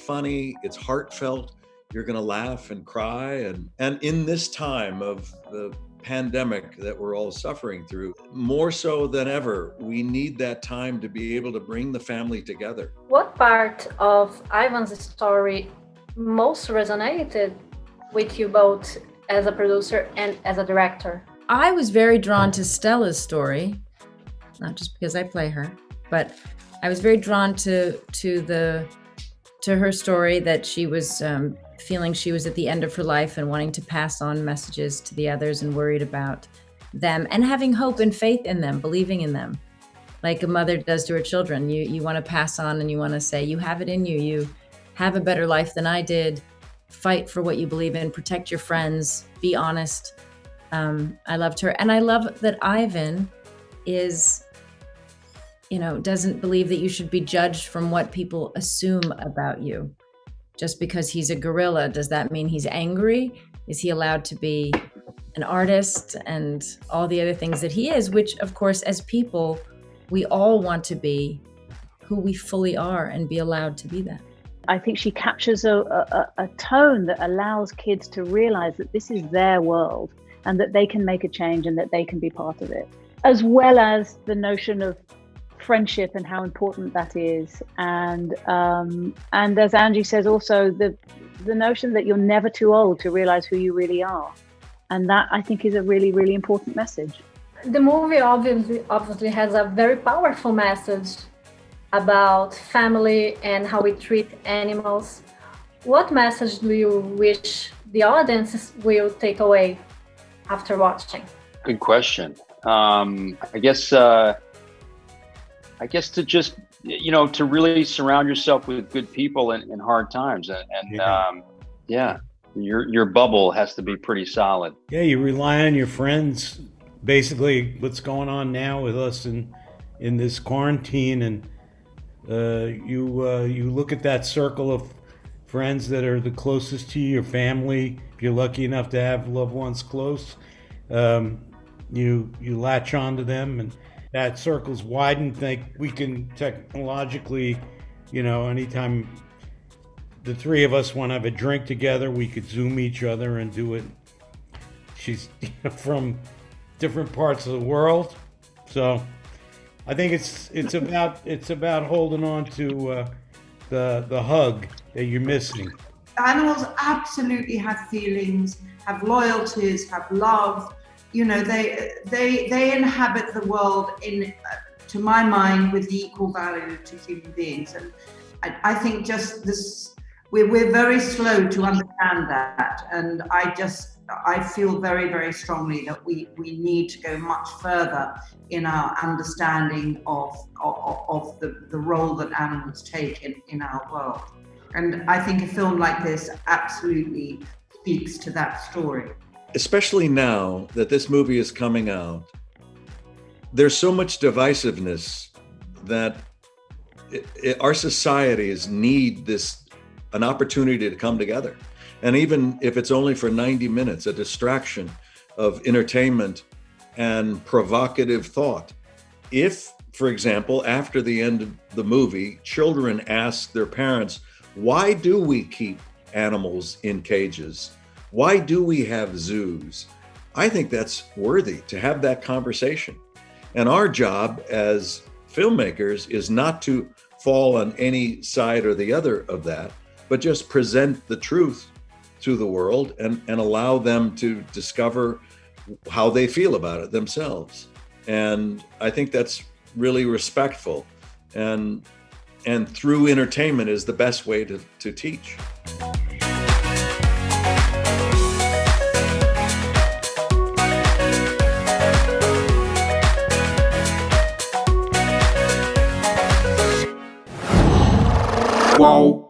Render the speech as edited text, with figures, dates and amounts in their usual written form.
funny, it's heartfelt. You're going to laugh and cry. And in this time of the pandemic that we're all suffering through, more so than ever, we need that time to be able to bring the family together. What part of Ivan's story most resonated with you both as a producer and as a director? I was very drawn to Stella's story, not just because I play her, but I was very drawn to her story, that she was feeling she was at the end of her life and wanting to pass on messages to the others and worried about them and having hope and faith in them, believing in them, like a mother does to her children. You want to pass on and you want to say, you have it in you. You have a better life than I did. Fight for what you believe in, protect your friends, be honest. I loved her. And I love that Ivan is, doesn't believe that you should be judged from what people assume about you. Just because he's a gorilla, does that mean he's angry? Is he allowed to be an artist and all the other things that he is, which of course, as people, we all want to be who we fully are and be allowed to be that. I think she captures a tone that allows kids to realize that this is their world and that they can make a change and that they can be part of it, as well as the notion of friendship and how important that is. And as Angie says, also the notion that you're never too old to realize who you really are. And that, I think, is a really, really important message. The movie obviously has a very powerful message about family and how we treat animals. What message do you wish the audiences will take away after watching? Good question. I guess to just, to really surround yourself with good people in hard times. Your bubble has to be pretty solid. Yeah, you rely on your friends. Basically, what's going on now with us in this quarantine, and you look at that circle of friends that are the closest to you, your family. If you're lucky enough to have loved ones close, you latch on to them, and that circle's widened. Think we can technologically, anytime the three of us want to have a drink together, we could Zoom each other and do it. She's from different parts of the world, so I think it's about holding on to the hug that you're missing. Animals absolutely have feelings, have loyalties, have love. They inhabit the world to my mind, with equal value to human beings. And I think just this, we're very slow to understand that. And I feel very, very strongly that we need to go much further in our understanding of the role that animals take in our world. And I think a film like this absolutely speaks to that story. Especially now that this movie is coming out, there's so much divisiveness that our societies need an opportunity to come together. And even if it's only for 90 minutes, a distraction of entertainment and provocative thought. If, for example, after the end of the movie, children ask their parents, why do we keep animals in cages? Why do we have zoos? I think that's worthy to have that conversation. And our job as filmmakers is not to fall on any side or the other of that, but just present the truth to the world and allow them to discover how they feel about it themselves. And I think that's really respectful. And through entertainment is the best way to teach. Wow.